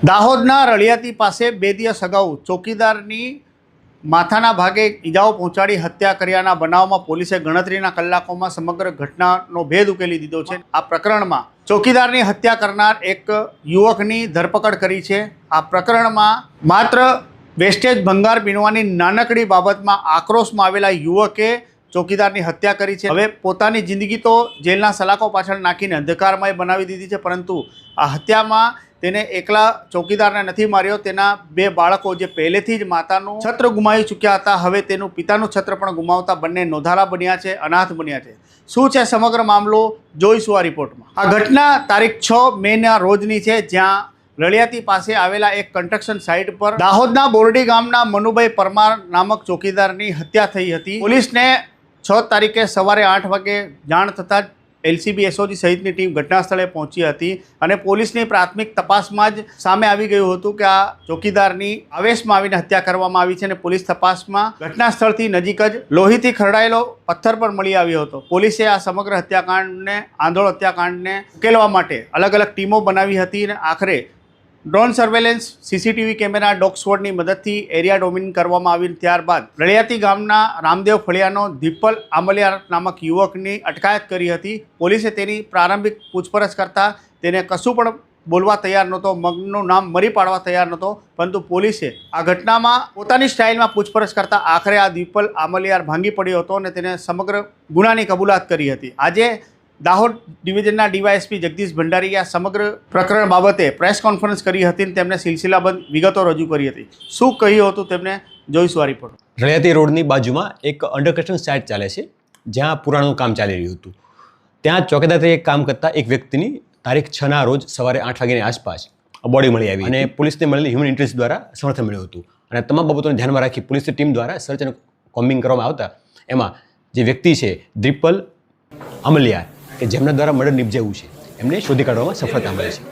દાહોદના રળિયાતી પાસે 2 દિવસ અગાઉ ચોકીદારની માથાના ભાગે ઈજાઓ પહોંચાડી હત્યા કર્યાના બનાવમાં પોલીસે ગણતરીના કલાકોમાં સમગ્ર ઘટનાનો ભેદ ઉકેલી દીધો છે। આ પ્રકરણમાં ચોકીદારની હત્યા કરનાર એક યુવકની ધરપકડ કરી છે। આ પ્રકરણમાં માત્ર વેસ્ટેજ ભંગાર બીણવાની નાનકડી બાબતમાં આક્રોશમાં આવેલા યુવકે ચોકીદારની હત્યા કરી છે। હવે પોતાની જિંદગી તો જેલના સલાખો પાછળ નાખીને અંધકારમય બનાવી દીધી છે, પરંતુ આ હત્યામાં તેને એકલા ચોકીદારને નથી માર્યો, તેના 2 બાળકો જે પહેલેથી જ માતાનું છત્ર ગુમાવી ચૂક્યા હતા, હવે તેનું પિતાનું છત્ર પણ ગુમાવતા બંને નોંધારા બન્યા છે, અનાથ બન્યા છે। શું છે સમગ્ર મામલો, જોઈશું આ રિપોર્ટમાં। આ ઘટના તારીખ 6 મેના રોજની છે, જ્યાં રળિયાતી પાસે આવેલા એક કન્સ્ટ્રક્શન સાઇટ પર દાહોદના બોરડી ગામના મનુભાઈ પરમાર નામક ચોકીદારની હત્યા થઈ હતી। પોલીસને 6 તારીખે સવારે 8 વાગે જાણ થતાં જ એલસીબી એસઓજી સહિતની ટીમ ઘટના સ્થળે પહોંચી હતી અને પોલીસની પ્રાથમિક તપાસમાં જ સામે આવી ગયું હતું કે આ ચોકીદારની આવેશમાં આવીને હત્યા કરવામાં આવી છે અને પોલીસ તપાસમાં ઘટના સ્થળથી નજીક જ લોહીથી ખરડાયેલો પથ્થર પણ મળી આવ્યો હતો। પોલીસે આ સમગ્ર હત્યાકાંડને આંધળો હત્યાકાંડને ઉકેલવા માટે અલગ અલગ ટીમો બનાવી હતી અને આખરે drone surveillance, CCTV camera, dog સ્ક્વોડની મદદથી એરિયા ડોમિન કરવામાં આવી। ત્યારબાદ રળિયાતી ગામના રામદેવ ફળિયાનો દીપલ આમલિયાર નામક યુવકની અટકાયત કરી હતી। પોલીસે તેની પ્રારંભિક પૂછપરછ કરતાં તેને કશું પણ બોલવા તૈયાર નહોતો, મગનું નામ મરી પાડવા તૈયાર નહોતો, પરંતુ પોલીસે આ ઘટનામાં પોતાની સ્ટાઇલમાં પૂછપરછ કરતાં આખરે આ દીપલ આમલિયાર ભાંગી પડ્યો હતો અને તેને સમગ્ર ગુનાની કબૂલાત કરી હતી। આજે દાહોદ ડિવિઝનના ડીવાયએસપી જગદીશ ભંડારીએ આ સમગ્ર પ્રકરણ બાબતે પ્રેસ કોન્ફરન્સ કરી હતી અને તેમણે સિલસિલાબંધ વિગતો રજૂ કરી હતી। શું કહ્યું હતું તેમને, જોઈશું આ રિપોર્ટ। રળિયાતી રોડની બાજુમાં એક અંડર કન્સ્ટ્રક્શન સાઇટ ચાલે છે, જ્યાં પુરાણું કામ ચાલી રહ્યું હતું। ત્યાં ચોકીદાર તરીકે કામ કરતા એક વ્યક્તિની તારીખ 6ના રોજ સવારે 8 વાગ્યાની આસપાસ બોડી મળી આવી અને પોલીસને મળેલી હ્યુમન ઇન્ટરેસ્ટ દ્વારા સમર્થન મળ્યું હતું અને તમામ બાબતોને ધ્યાનમાં રાખી પોલીસની ટીમ દ્વારા સર્ચ અને કોમ્બિંગ કરવામાં આવતા એમાં જે વ્યક્તિ છે દીપલ આમલિયાર કે જેમના દ્વારા મર્ડર નિપજાયું છે, એમને શોધી કાઢવામાં સફળતા મળી છે।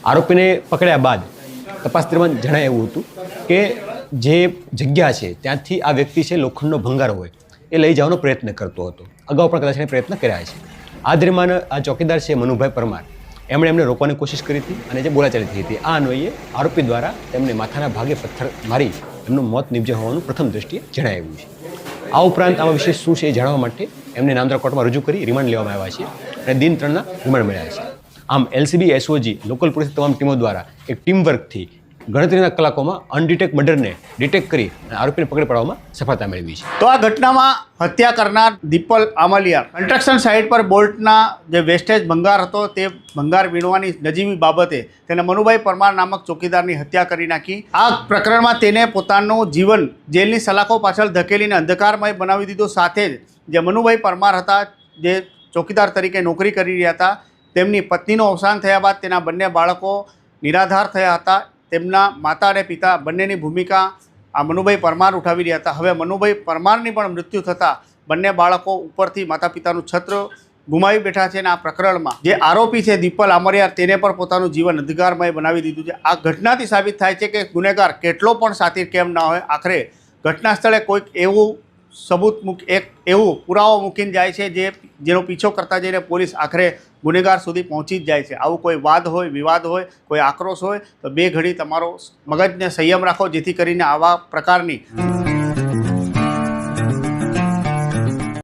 આરોપીને પકડ્યા બાદ તપાસ દરમિયાન જણાય એવું હતું કે જે જગ્યા છે ત્યાંથી આ વ્યક્તિ છે લોખંડનો ભંગાર હોય એ લઈ જવાનો પ્રયત્ન કરતો હતો। અગાઉ પણ કદાચ એને પ્રયત્ન કર્યા છે। આ દરમિયાન આ ચોકીદાર છે મનુભાઈ પરમાર, એમણે એમને રોકવાની કોશિશ કરી હતી અને જે બોલાચાલી થઈ હતી, આ અન્વયે આરોપી દ્વારા તેમને માથાના ભાગે પથ્થર મારી એમનું મોત નિપજ્યું હોવાનું પ્રથમ દ્રષ્ટિએ જણાવ્યું છે। આ ઉપરાંત આમાં વિશે શું છે એ જાણવા માટે એમને નામદાર કોર્ટમાં રજૂ કરી રિમાન્ડ લેવામાં આવ્યા છે અને દિન 3ના રિમાન્ડ મળ્યા છે। આમ એલસીબી, એસઓજી, લોકલ પોલીસ તમામ ટીમો દ્વારા એક ટીમ વર્કથી ગણતરીના કલાકોમાં અનડિટેક્ટ મર્ડરને ડિટેક્ટ કરી અને આરોપીને પકડી પાડવામાં સફળતા મેળવી છે। તો આ ઘટનામાં હત્યા કરનાર દીપલ આમલિયાર કન્સ્ટ્રક્શન સાઇટ પર બોલ્ટના જે વેસ્ટેજ ભંગાર હતો તે ભંગાર વીણવાની નજીવી બાબતે તેને મનુભાઈ પરમાર નામક ચોકીદારની હત્યા કરી નાખી। આ પ્રકરણમાં તેને પોતાનું જીવન જેલની સલાખો પાછળ ધકેલીને અંધકારમય બનાવી દીધો। સાથે જ જે મનુભાઈ પરમાર હતા, જે ચોકીદાર તરીકે નોકરી કરી રહ્યા હતા, તેમની પત્નીનું અવસાન થયા બાદ તેના બંને બાળકો નિરાધાર થયા હતા। તેમના માતા અને પિતા બંનેની ભૂમિકા આ મનુભાઈ પરમાર ઉઠાવી રહ્યા હતા। હવે મનુભાઈ પરમારની પણ મૃત્યુ થતાં બંને બાળકો ઉપરથી માતા પિતાનું છત્ર ગુમાવી બેઠા છે અને આ પ્રકરણમાં જે આરોપી છે દીપલ આમલિયાર, તેને પણ પોતાનું જીવન અંધકારમય બનાવી દીધું છે। આ ઘટનાથી સાબિત થાય છે કે ગુનેગાર કેટલો પણ સાતીર કેમ ના હોય, આખરે ઘટના સ્થળે કોઈક એવું સબૂત એક એવું પુરાવો મૂકીને જાય છે જેનો પીછો કરતા જઈને પોલીસ આખરે ગુનેગાર સુધી પહોંચી જ જાય છે। આવું કોઈ વાદ હોય, વિવાદ હોય, કોઈ આક્રોશ હોય તો 2 ઘડી તમારો મગજને સંયમ રાખો, જેથી કરીને આવા પ્રકારની